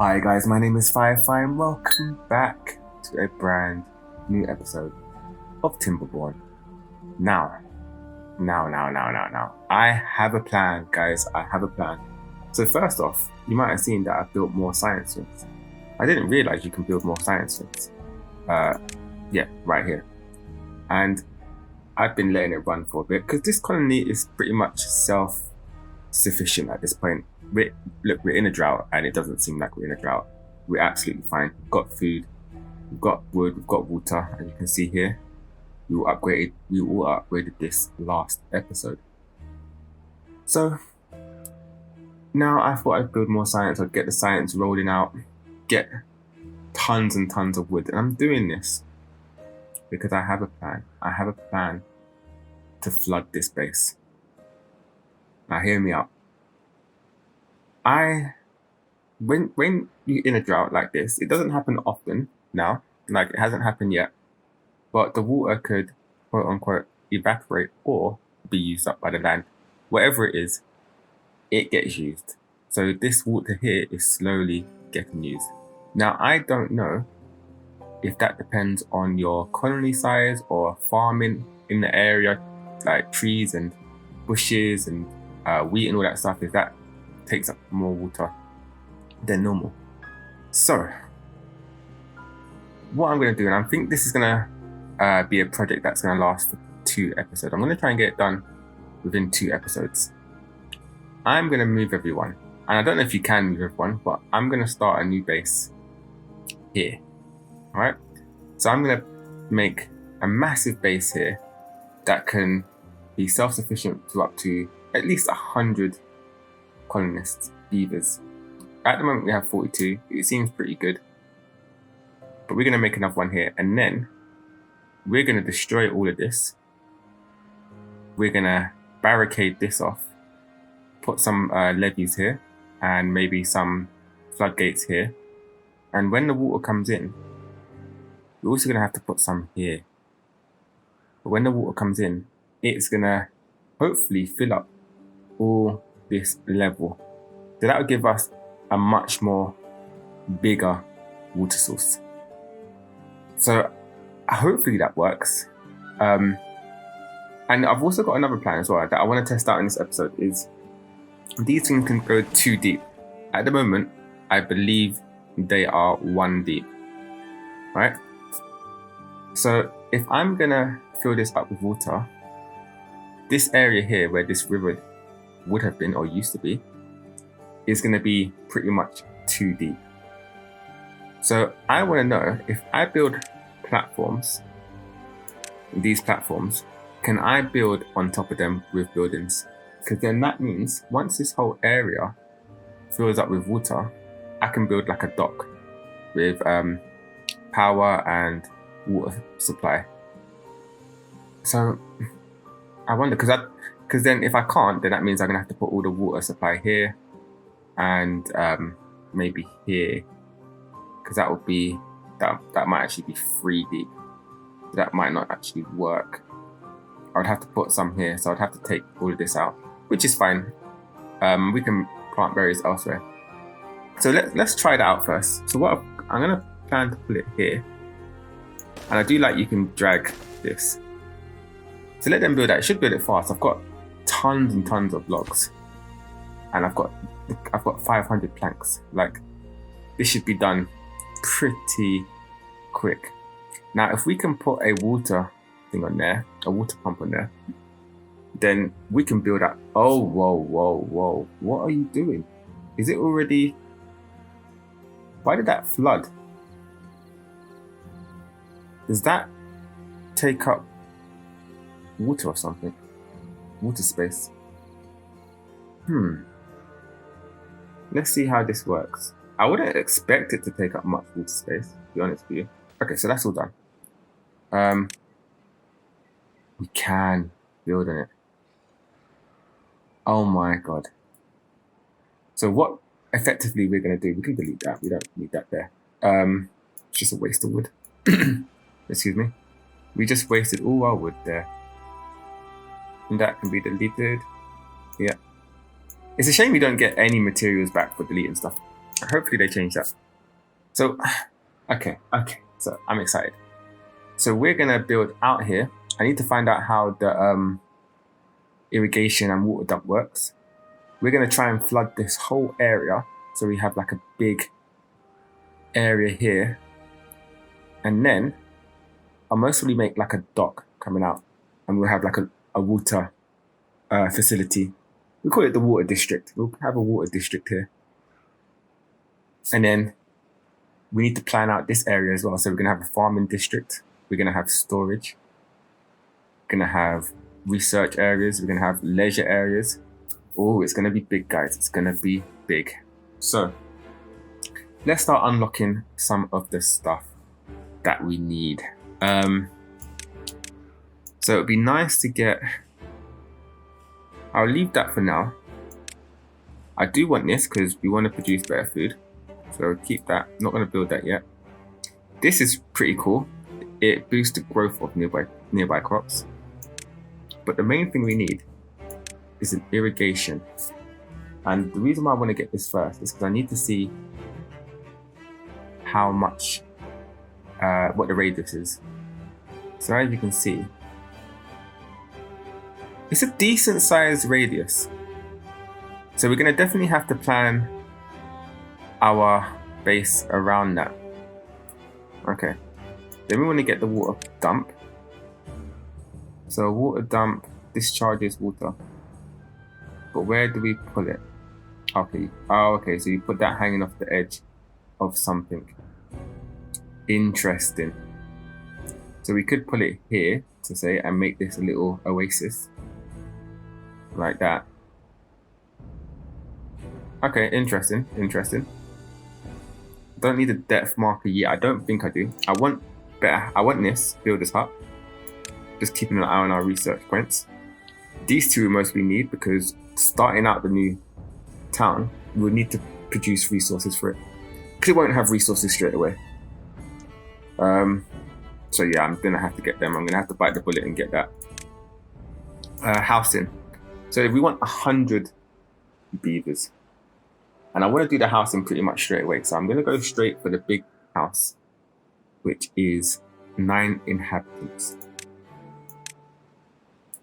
Hi guys, my name is Firefly and welcome back to a brand new episode of Timberborn. Now. I have a plan, guys. I have a plan. So first off, you might have seen that I've built more science rings. I didn't realize you can build more science rings. Yeah, right here. And I've been letting it run for a bit because this colony is pretty much self-sufficient at this point. We're in a drought and it doesn't seem like we're in a drought. We're absolutely fine. We've got food, we've got wood, we've got water, as you can see here. We all upgraded this last episode. So now I thought I'd build more science. I'd get the science rolling out, get tons and tons of wood. And I'm doing this because I have a plan. I have a plan to flood this base. Now hear me out. When you're in a drought like this, it doesn't happen often now, like it hasn't happened yet, but the water could quote unquote evaporate or be used up by the land. Whatever it is, it gets used. So this water here is slowly getting used. Now I don't know if that depends on your colony size or farming in the area, like trees and bushes and wheat and all that stuff, if that takes up more water than normal. So what I'm going to do, and I think this is going to be a project that's going to last for 2 episodes. I'm going to try and get it done within 2 episodes. I'm going to move everyone, and I don't know if you can move everyone, but I'm going to start a new base here. All right, so I'm going to make a massive base here that can be self-sufficient to up to at least 100 colonists, beavers. At the moment we have 42. It seems pretty good, but we're going to make another one here, and then we're going to destroy all of this. We're going to barricade this off, put some levees here and maybe some floodgates here, and when the water comes in, we're also going to have to put some here. But when the water comes in, it's going to hopefully fill up all this level. So that will give us a much more bigger water source. So hopefully that works. And I've also got another plan as well that I want to test out in this episode. Is these things can go 2 deep. At the moment, I believe they are 1 deep, right? So if I'm gonna fill this up with water, this area here where this river would have been or used to be is going to be pretty much 2 deep. So I want to know, if I build platforms, these platforms, can I build on top of them with buildings? Because then that means once this whole area fills up with water, I can build like a dock with power and water supply. So I wonder, because then if I can't, then that means I'm gonna have to put all the water supply here and maybe here, because that would be that might actually be 3 deep. That might not actually work. I would have to put some here, so I'd have to take all of this out, which is fine. We can plant berries elsewhere. So let's try that out first. So what I'm gonna plan to put it here, and I do like you can drag this. So let them build that. It should build it fast. I've got tons and tons of logs, and I've got 500 planks. Like, this should be done pretty quick. Now if we can put a water thing on there, a water pump on there, then we can build up. Oh, whoa, what are you doing? Is it already? Why did that flood? Does that take up water or something? Water space. Let's see how this works. I wouldn't expect it to take up much water space, to be honest with you. Okay, so that's all done. We can build on it. Oh my god. So what effectively we're going to do, we can delete that. We don't need that there. It's just a waste of wood. Excuse me. We just wasted all our wood there. And that can be deleted. Yeah. It's a shame you don't get any materials back for deleting stuff. Hopefully they change that. So, okay. So I'm excited. So we're gonna build out here. I need to find out how the irrigation and water dump works. We're gonna try and flood this whole area. So we have like a big area here. And then I'll most probably make like a dock coming out. And we'll have like a water facility. We call it the water district. We'll have a water district here. And then we need to plan out this area as well. So we're gonna have a farming district. We're gonna have storage. We're gonna have research areas. We're gonna have leisure areas. Oh, it's gonna be big, guys. It's gonna be big. So let's start unlocking some of the stuff that we need. So it'd be nice to get, I'll leave that for now. I do want this because we want to produce better food. So keep that, not gonna build that yet. This is pretty cool. It boosts the growth of nearby crops. But the main thing we need is an irrigation. And the reason why I want to get this first is because I need to see how much, what the radius is. So as you can see, it's a decent sized radius. So we're going to definitely have to plan our base around that. Okay. Then we want to get the water dump. So water dump discharges water. But where do we put it? Okay. Oh, okay. So you put that hanging off the edge of something. Interesting. So we could put it here to say and make this a little oasis. Like that. Okay, interesting. Don't need a depth marker yet. I don't think I do. I want this builder's hut. Just keeping an eye on our research points. These two we mostly need because starting out the new town, we'll need to produce resources for it. Because it won't have resources straight away. So yeah, I'm gonna have to get them. I'm gonna have to bite the bullet and get that housing. So if we want 100 beavers, and I want to do the housing pretty much straight away. So I'm gonna go straight for the big house, which is 9 inhabitants.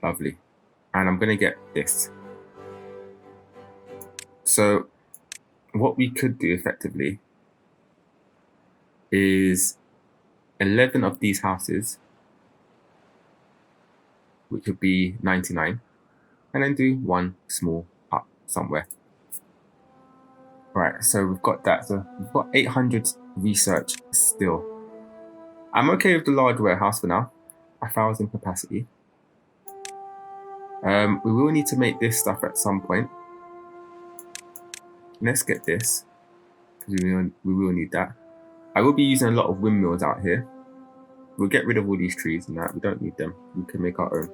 Lovely. And I'm gonna get this. So what we could do effectively is 11 of these houses, which would be 99, and then do one small hut somewhere. Right, so we've got that. So we've got 800 research still. I'm okay with the large warehouse for now, 1,000 capacity. We will need to make this stuff at some point. Let's get this, because we will need that. I will be using a lot of windmills out here. We'll get rid of all these trees and that. We don't need them. We can make our own.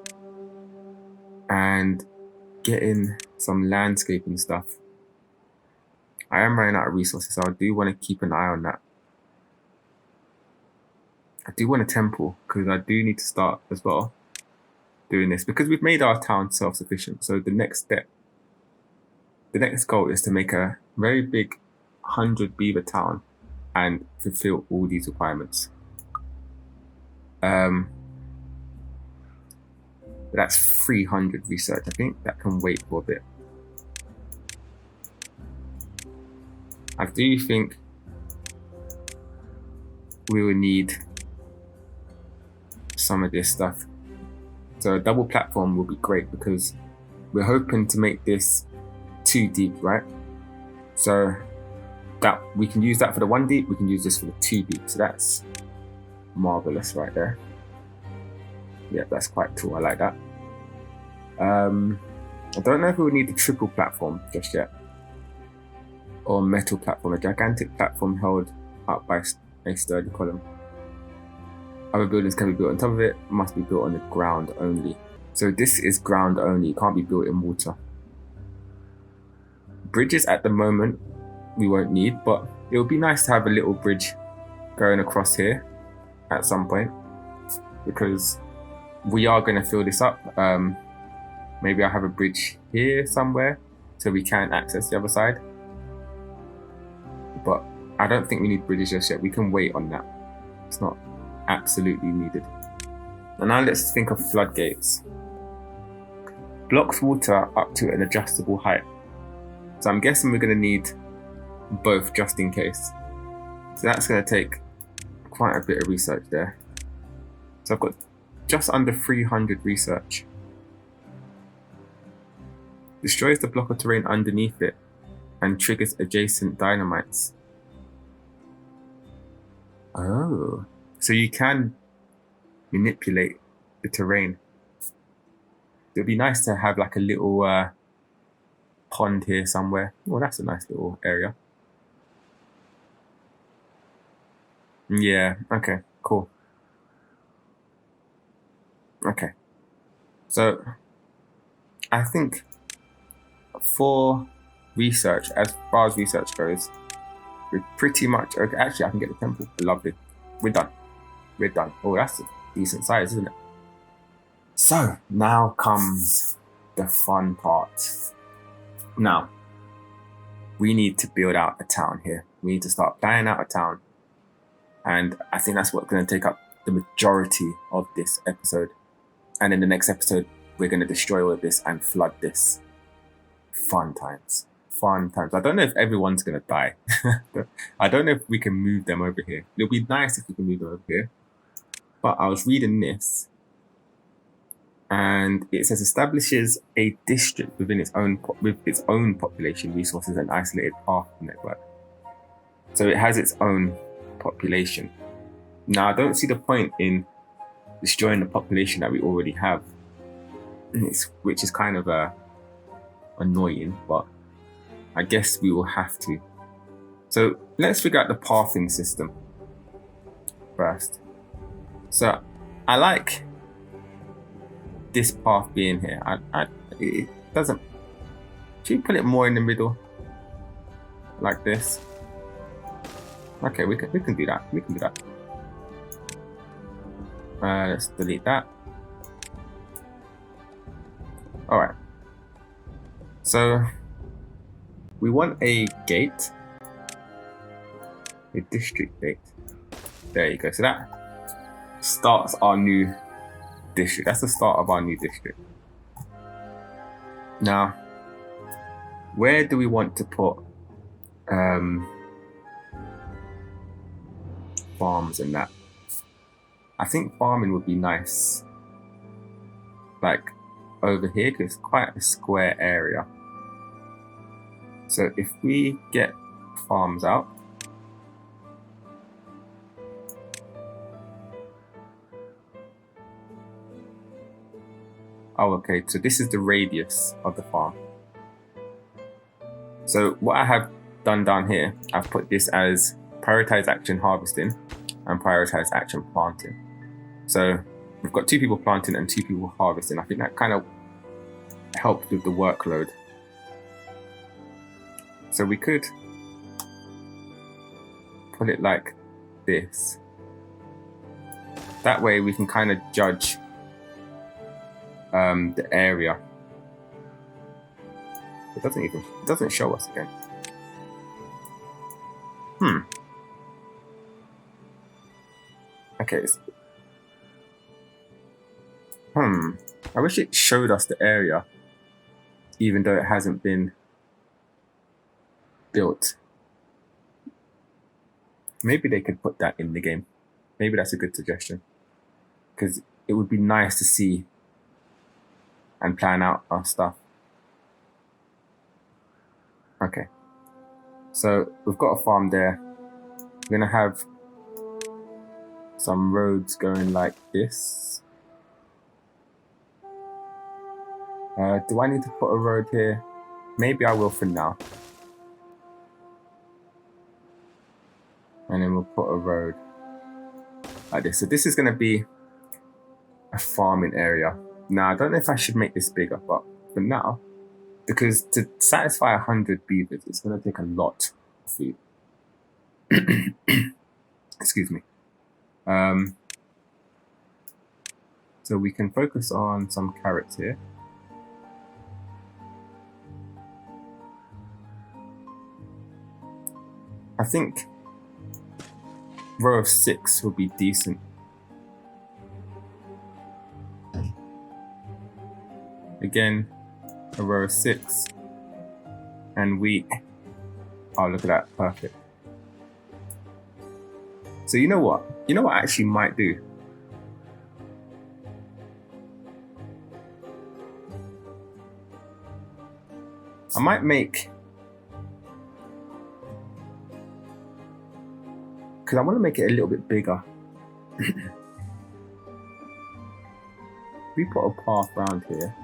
And getting some landscaping stuff. I am running out of resources, so I do want to keep an eye on that. I do want a temple, because I do need to start as well doing this. Because we've made our town self-sufficient. So the next step, the next goal is to make a very big 100 beaver town and fulfill all these requirements. But that's 300 research. I think that can wait for a bit. I do think we will need some of this stuff. So a double platform will be great because we're hoping to make this 2 deep, right? So that we can use that for the 1 deep, we can use this for the 2 deep. So that's marvelous right there. Yeah, that's quite cool. I like that. I don't know if we would need the triple platform just yet, or metal platform, a gigantic platform held up by a sturdy column. Other buildings can be built on top of it, must be built on the ground only. So this is ground only, it can't be built in water. Bridges at the moment we won't need, but it would be nice to have a little bridge going across here at some point, because we are going to fill this up. Maybe I'll have a bridge here somewhere so we can access the other side. but I don't think we need bridges just yet. We can wait on that. It's not absolutely needed. And now let's think of floodgates. Blocks water up to an adjustable height. So I'm guessing we're going to need both just in case. So that's going to take quite a bit of research there. So I've got just under 300 research. Destroys the block of terrain underneath it and triggers adjacent dynamites. Oh, so you can manipulate the terrain. It'd be nice to have like a little pond here somewhere. Well, that's a nice little area. Yeah, okay, cool. Okay, so I think for research, as far as research goes, we're pretty much okay. Actually, I can get the temple. Lovely. We're done. We're done. Oh, that's a decent size, isn't it? So now comes the fun part. Now, we need to build out a town here. We need to start planning out a town. And I think that's what's going to take up the majority of this episode. And in the next episode, we're going to destroy all of this and flood this. Fun times. Fun times. I don't know if everyone's going to die. I don't know if we can move them over here. It'll be nice if we can move them over here. But I was reading this. And it says establishes a district within its own population, resources, and isolated path network. So it has its own population. Now I don't see the point in destroying the population that we already have, which is kind of annoying, but I guess we will have to. So let's figure out the pathing system first. So I like this path being here. It doesn't. Should we put it more in the middle, like this? Okay, we can do that. We can do that. Let's delete that. All right. So we want a gate, a district gate. There you go. So that starts our new district. That's the start of our new district. Now, where do we want to put farms and that? I think farming would be nice, like over here, because it's quite a square area. So if we get farms out, oh, okay, so this is the radius of the farm. So what I have done down here, I've put this as prioritize action harvesting and prioritize action planting. So we've got 2 people planting and 2 people harvesting. I think that kind of helped with the workload. So we could put it like this. That way we can kind of judge the area. It doesn't show us again. Okay. I wish it showed us the area, even though it hasn't been built. Maybe they could put that in the game. Maybe that's a good suggestion, because it would be nice to see and plan out our stuff. Okay, so we've got a farm there. We're gonna have some roads going like this. Do I need to put a road here? Maybe I will for now. And then we'll put a road like this. So this is gonna be a farming area. Now, I don't know if I should make this bigger, but for now, because to satisfy 100 beavers, it's going to take a lot of food. Excuse me. So we can focus on some carrots here. I think row of 6 will be decent. Again, a row of 6 and wheat. Oh, look at that, perfect. So you know what? You know what I actually might do? I might make, because I want to make it a little bit bigger. We put a path around here.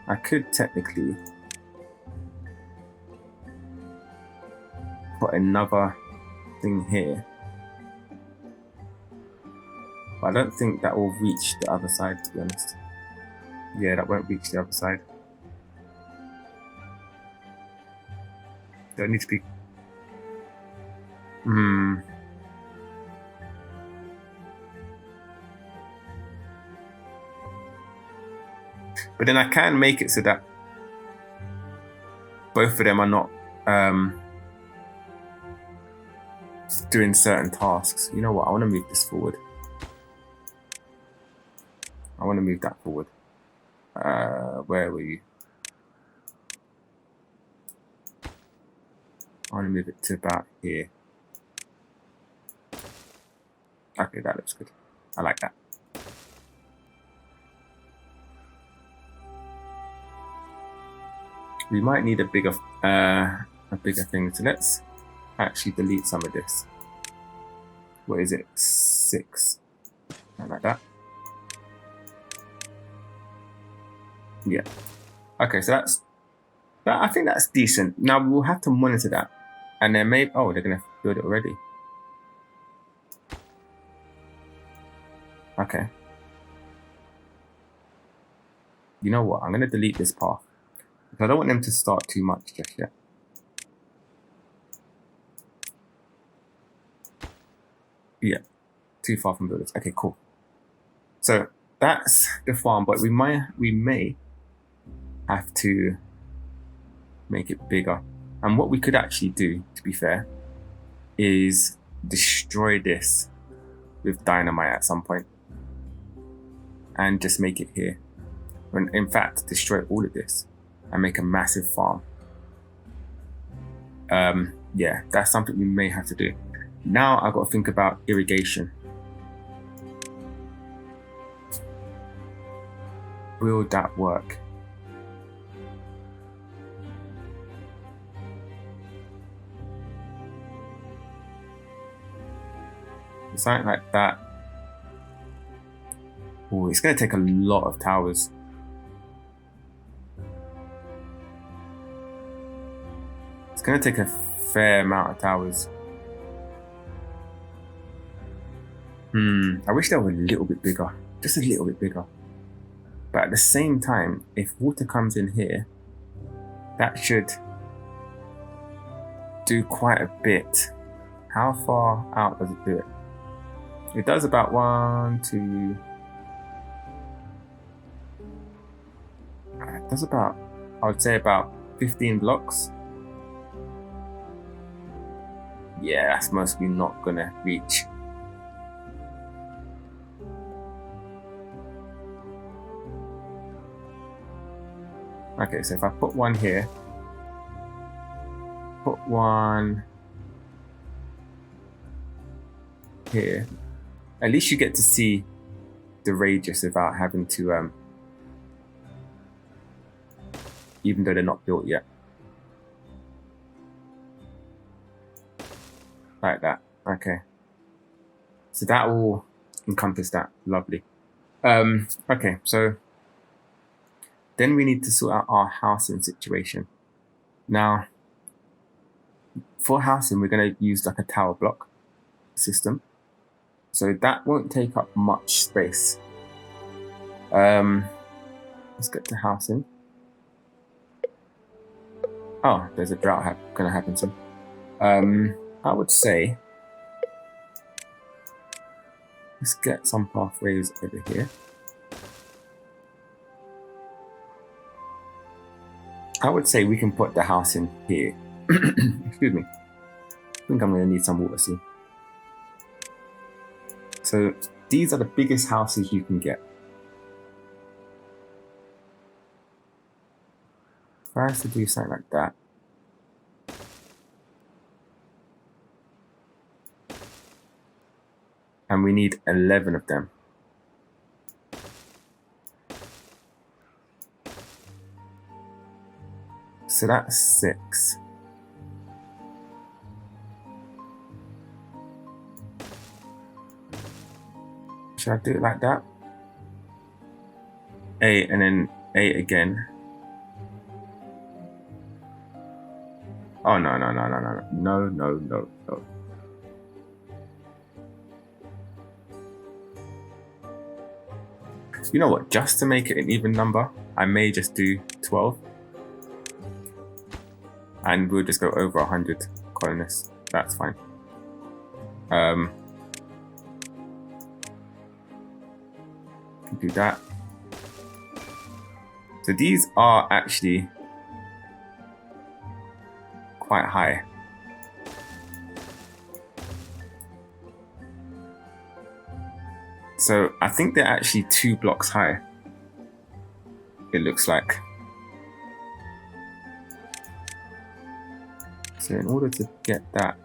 I could technically put another thing here, but I don't think that will reach the other side, to be honest. Yeah, that won't reach the other side. Don't need to be... But then I can make it so that both of them are not doing certain tasks. You know what? I want to move this forward. I want to move that forward. Where were you? I want to move it to about here. Okay, that looks good. I like that. We might need a bigger thing. So let's actually delete some of this. What is it? 6. I like that. Yeah. Okay, so I think that's decent. Now we'll have to monitor that, and then maybe they're gonna build it already. Okay. You know what? I'm gonna delete this path because I don't want them to start too much just yet. Yeah, too far from builders. Okay, cool. So that's the farm, but we may have to make it bigger. And what we could actually do, to be fair, is destroy this with dynamite at some point and just make it here. And in fact, destroy all of this and make a massive farm. Yeah, that's something we may have to do. Now I've got to think about irrigation. Will that work? Something like that. Oh, it's going to take a lot of towers. It's going to take a fair amount of towers. I wish they were a little bit bigger. Just a little bit bigger. But at the same time, if water comes in here, that should do quite a bit. How far out does it do it? It does about 1, 2. It does about, I would say about 15 blocks. Yeah, that's mostly not gonna reach. Okay, so if I put one here, put one here, at least you get to see the radius without having to, even though they're not built yet. Like that, okay. So that will encompass that, lovely. Okay, so then we need to sort out our housing situation. Now, for housing, we're going to use like a tower block system. So that won't take up much space. Let's get to housing. Oh, there's a drought going to happen soon. I would say, let's get some pathways over here. I would say we can put the house in here Excuse me. I think I'm going to need some water soon. So these are the biggest houses you can get. If I was to do something like that. And we need 11 of them. So that's 6. Should I do it like that? 8 and then 8 again. Oh, no. No. You know what? Just to make it an even number, I may just do 12. And we'll just go over 100 colonists. That's fine. Do that. So these are actually quite high. So I think they're actually 2 blocks high. It looks like. So in order to get that,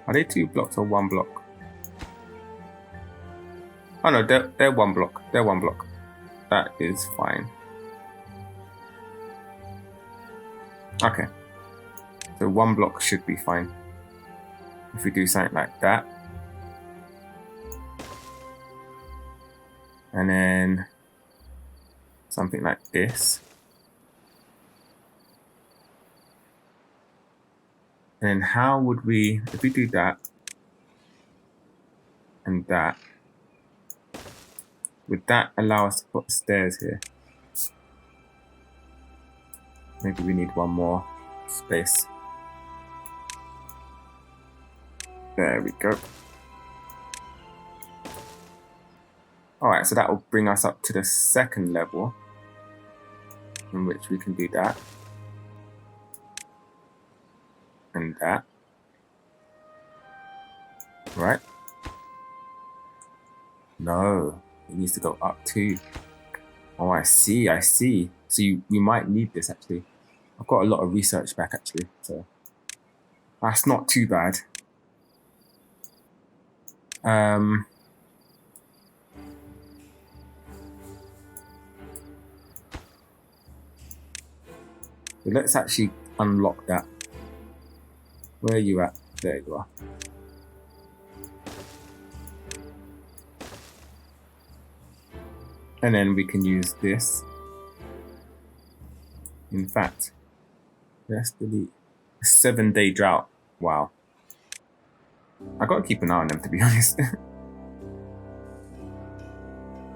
are they 2 blocks or 1 block? Oh no, they're 1 block. They're 1 block. That is fine. Okay. So 1 block should be fine. If we do something like that. And then something like this. And then how would we, if we do that and that, would that allow us to put stairs here? Maybe we need 1 more space. There we go. Alright, so that will bring us up to the 2nd level, in which we can do that. And that. Right? No, it needs to go up too. Oh, I see. So we might need this actually. I've got a lot of research back actually, so that's not too bad. So let's actually unlock that. Where are you at? There you are. And then we can use this. In fact, let's delete. 7-day drought. Wow. I gotta keep an eye on them, to be honest.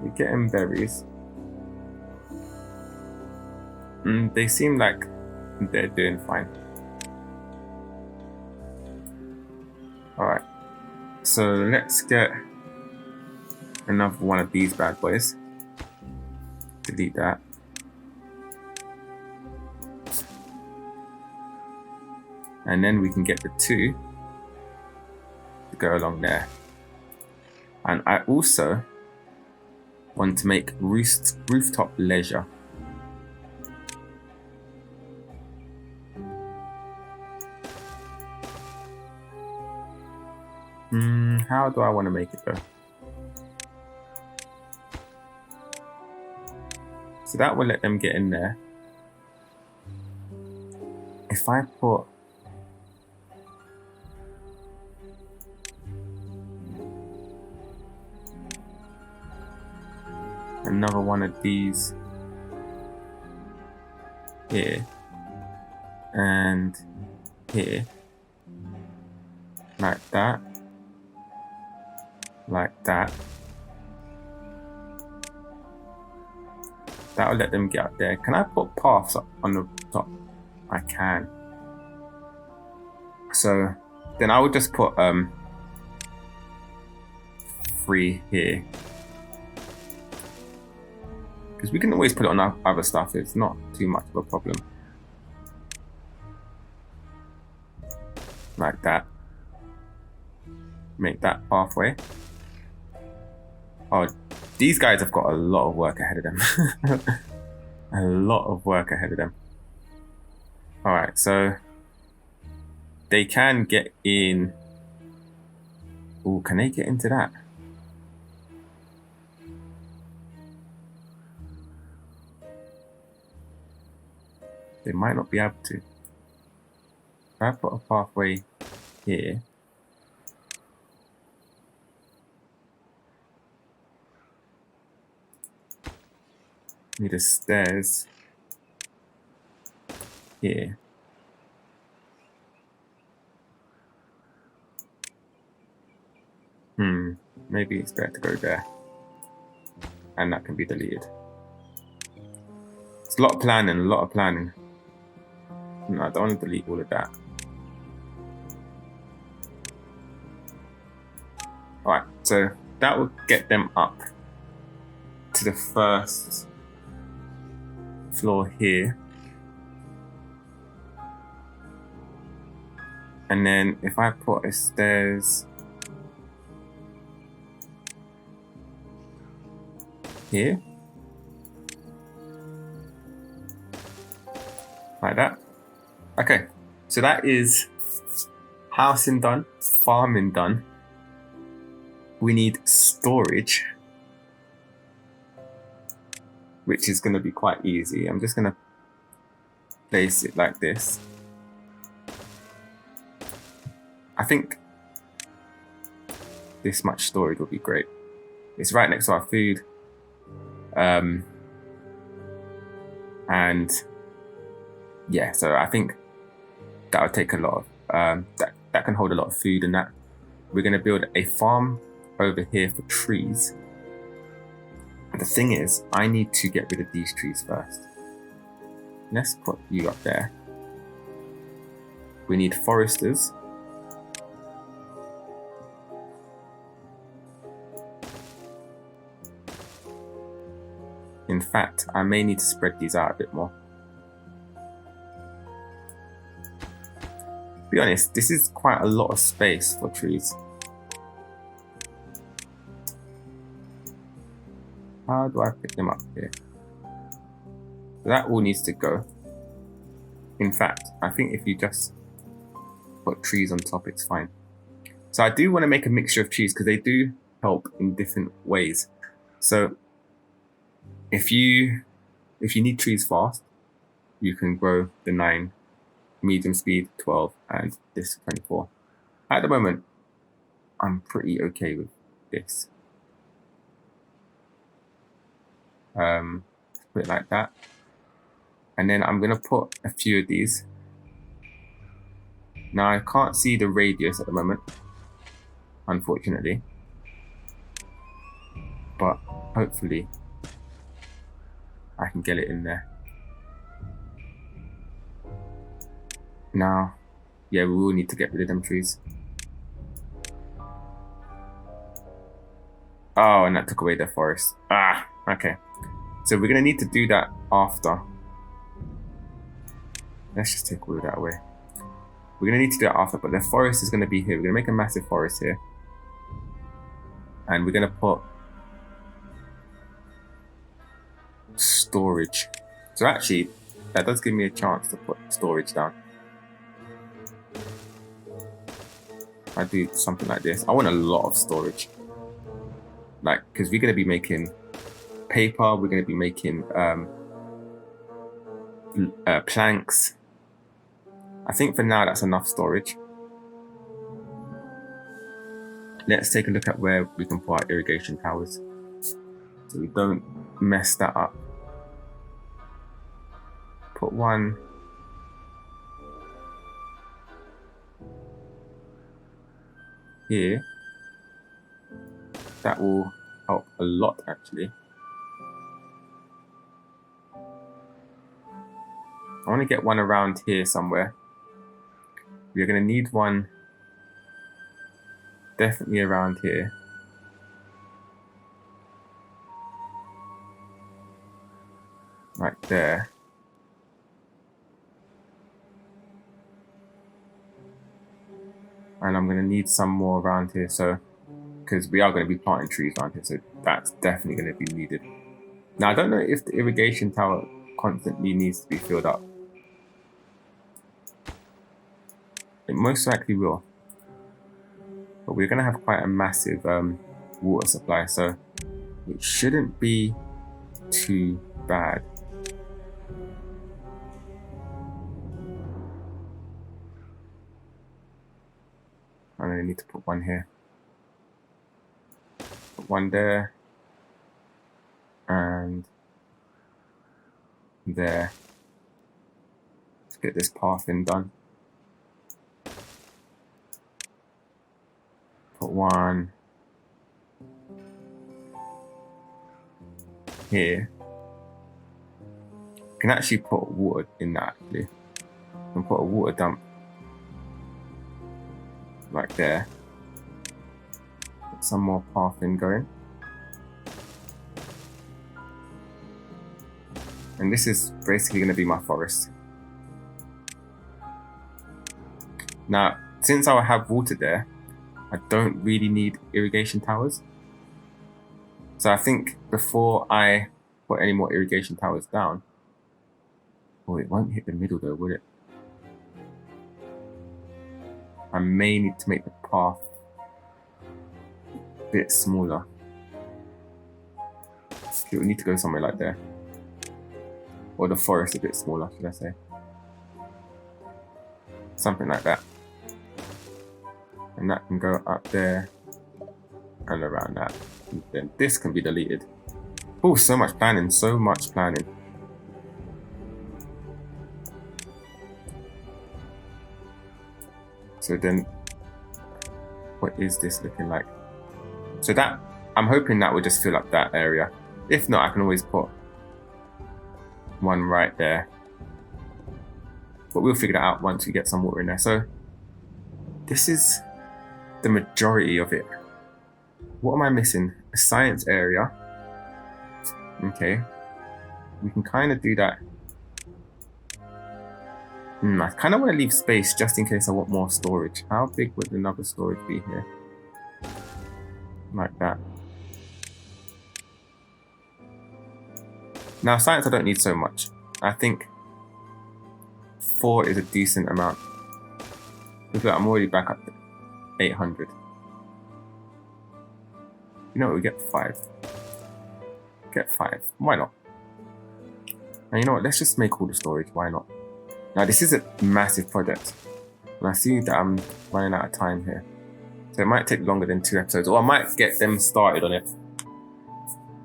We're getting berries. They seem like they're doing fine. Alright. So let's get another one of these bad boys. Delete that. And then we can get the 2 to go along there. And I also want to make rooftop leisure. How do I want to make it though? So that will let them get in there. If I put another one of these here and here, like that, that'll let them get up there. Can I put paths up on the top? I can. So then I would just put 3 here. Because we can always put it on our other stuff. It's not too much of a problem. Like that. Make that pathway. Oh, these guys have got a lot of work ahead of them. A lot of work ahead of them. Alright, so they can get in. Oh, can they get into that? They might not be able to. If I put a pathway here, need a stairs here. Maybe it's better to go there. And that can be deleted. It's a lot of planning, a lot of planning. No, I don't want to delete all of that. Alright, so that will get them up to the first floor here. And then if I put a stairs here, like that. Okay, so that is housing done, farming done. We need storage, which is going to be quite easy. I'm just going to place it like this. I think this much storage would be great. It's right next to our food. And yeah, so I think that would take a lot of, that can hold a lot of food and that. We're going to build a farm over here for trees. But the thing is, I need to get rid of these trees first. Let's put you up there. We need foresters. In fact, I may need to spread these out a bit more. To be honest, this is quite a lot of space for trees. How do I pick them up here? So that all needs to go. In fact, I think if you just put trees on top, it's fine. So I do want to make a mixture of trees because they do help in different ways. So if you need trees fast, you can grow the 9, medium speed 12, and this 24. At the moment, I'm pretty okay with this. Put it like that. And then I'm gonna put a few of these. Now I can't see the radius at the moment, unfortunately. But hopefully I can get it in there. Now, yeah, we will need to get rid of them trees. Oh, and that took away the forest. Ah, okay. So we're gonna need to do that after. Let's just take all of that away. We're gonna need to do it after, but the forest is gonna be here. We're gonna make a massive forest here. And we're gonna put storage. So actually, that does give me a chance to put storage down. I do something like this. I want a lot of storage. Like, because we're going to be making paper, we're going to be making planks. I think for now that's enough storage. Let's take a look at where we can put our irrigation towers so we don't mess that up. Put one here. That will help a lot actually. I want to get one around here somewhere. We're going to need one definitely around here. there. And I'm going to need some more around here, so because we are going to be planting trees around here, so that's definitely going to be needed. Now, I don't know if the irrigation tower constantly needs to be filled up. It most likely will. But we're going to have quite a massive water supply, so it shouldn't be too bad. I'm going to need to put one here. Put one there. And there. Let's get this pathing done. Put one here. You can actually put water in that actually. You can put a water dump like there. Get some more pathing going. And this is basically going to be my forest. Now, since I have water there, I don't really need irrigation towers. So I think before I put any more irrigation towers down, oh, it won't hit the middle though, will it? I may need to make the path a bit smaller. It will need to go somewhere like there. Or the forest a bit smaller, should I say. Something like that. And that can go up there and around that. And then this can be deleted. Oh, so much planning, so much planning. So then, what is this looking like? So that, I'm hoping that will just fill up that area. If not, I can always put one right there. But we'll figure that out once we get some water in there. So this is the majority of it. What am I missing? A science area. Okay. We can kind of do that. I kind of want to leave space just in case I want more storage. How big would another storage be here? Like that. Now, science I don't need so much. I think 4 is a decent amount. Look, I'm already back up to 800. You know what, we get 5. Get 5. Why not? And you know what, let's just make all the storage. Why not? Now, this is a massive project. And I see that I'm running out of time here. So it might take longer than 2 episodes. Or I might get them started on it.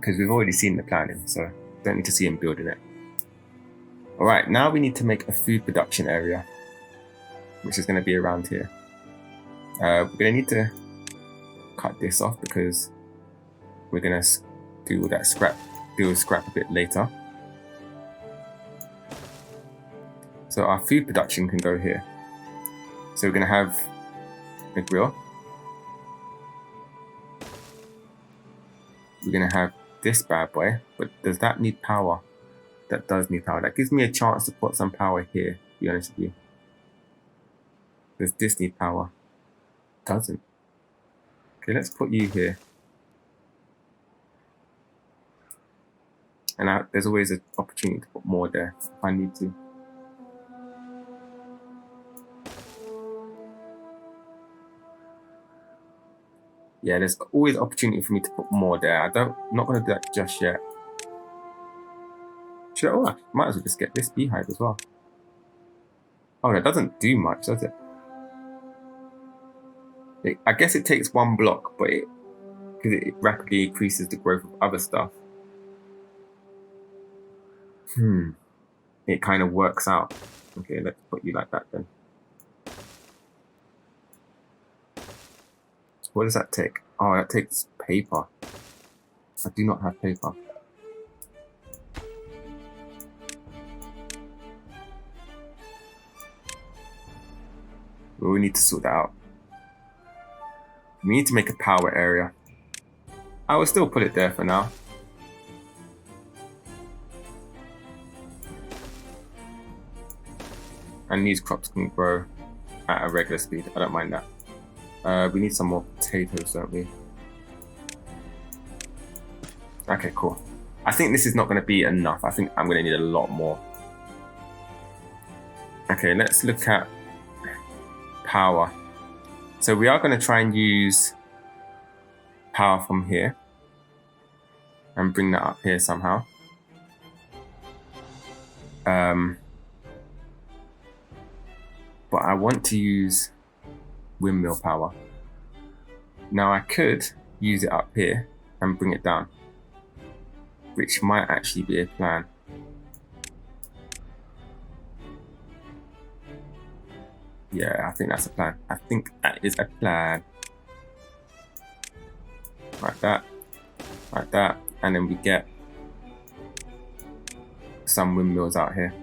Because we've already seen the planning. So don't need to see him building it. Alright, now we need to make a food production area. Which is going to be around here. We're going to need to cut this off because we're going to do all that scrap. Deal with scrap a bit later. So our food production can go here. So we're going to have a grill. We're going to have this bad boy. But does that need power? That does need power. That gives me a chance to put some power here, to be honest with you. Does this need power? Doesn't. Okay, let's put you here. And there's always an opportunity to put more there if I need to. Yeah, there's always opportunity for me to put more there. I'm not going to do that just yet. I might as well just get this beehive as well. Oh, that doesn't do much, does it? I guess it takes 1 block, but because it rapidly increases the growth of other stuff. It kind of works out. Okay, let's put you like that then. What does that take? Oh, that takes paper. I do not have paper. Well, we need to sort that out. We need to make a power area. I will still put it there for now. And these crops can grow at a regular speed. I don't mind that. We need some more potatoes, don't we? Okay, cool. I think this is not going to be enough. I think I'm going to need a lot more. Okay, let's look at power. So we are going to try and use power from here and bring that up here somehow. But I want to use windmill power. Now I could use it up here and bring it down, which might actually be a plan. Yeah, I think that's a plan. I think that is a plan. Like that, and then we get some windmills out here.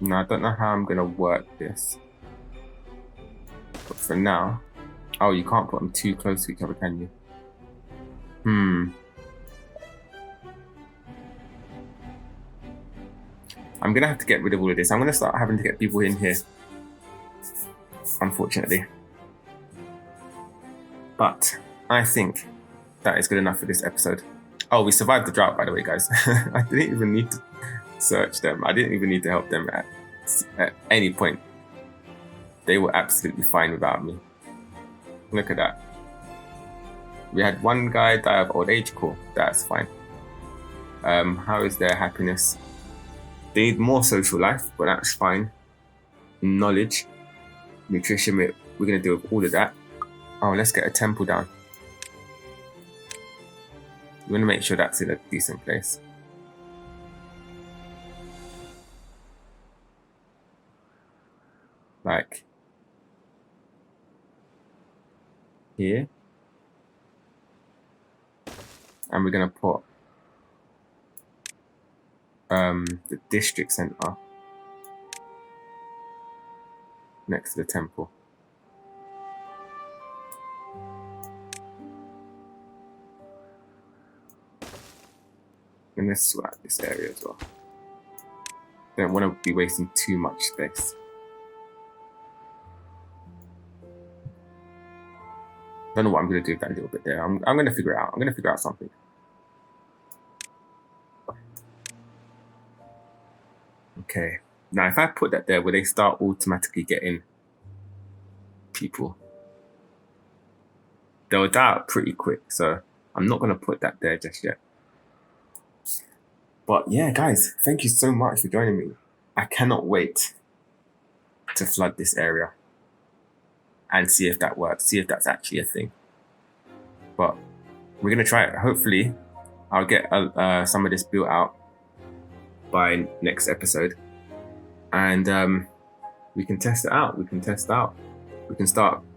Now I don't know how I'm gonna work this, but for now, oh, you can't put them too close to each other, can you? I'm gonna have to get rid of all of this. I'm gonna start having to get people in here, unfortunately. But I think that is good enough for this episode. Oh, we survived the drought, by the way, guys. I didn't even need to search them. I didn't even need to help them at any point. They were absolutely fine without me. Look at that. We had one guy die of old age. Cool, that's fine. How is their happiness? They need more social life, but that's fine. Knowledge, nutrition, we're going to deal with all of that. Oh, let's get a temple down. We want to make sure that's in a decent place. Like here. And we're going to put the district center next to the temple. And let's sort out this area as well. Don't want to be wasting too much space. Don't know what I'm going to do with that little bit there. I'm going to figure it out. I'm going to figure out something. Okay. Now, if I put that there, will they start automatically getting people? They'll die out pretty quick, so I'm not going to put that there just yet. But yeah, guys, thank you so much for joining me. I cannot wait to flood this area and see if that works, see if that's actually a thing. But we're going to try it. Hopefully, I'll get some of this built out by next episode. And we can test it out. We can start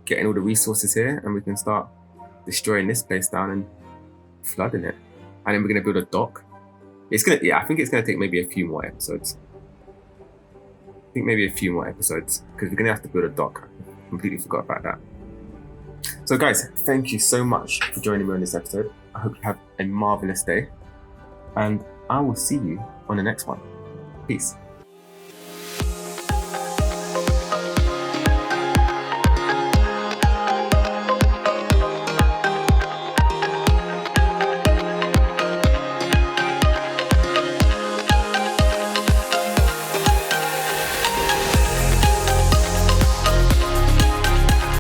getting all the resources here, and we can start destroying this place down and flooding it. And then we're going to build a dock. I think it's going to take maybe a few more episodes. Because we're going to have to build a dock. I completely forgot about that. So guys, thank you so much for joining me on this episode. I hope you have a marvelous day, and I will see you on the next one. Peace.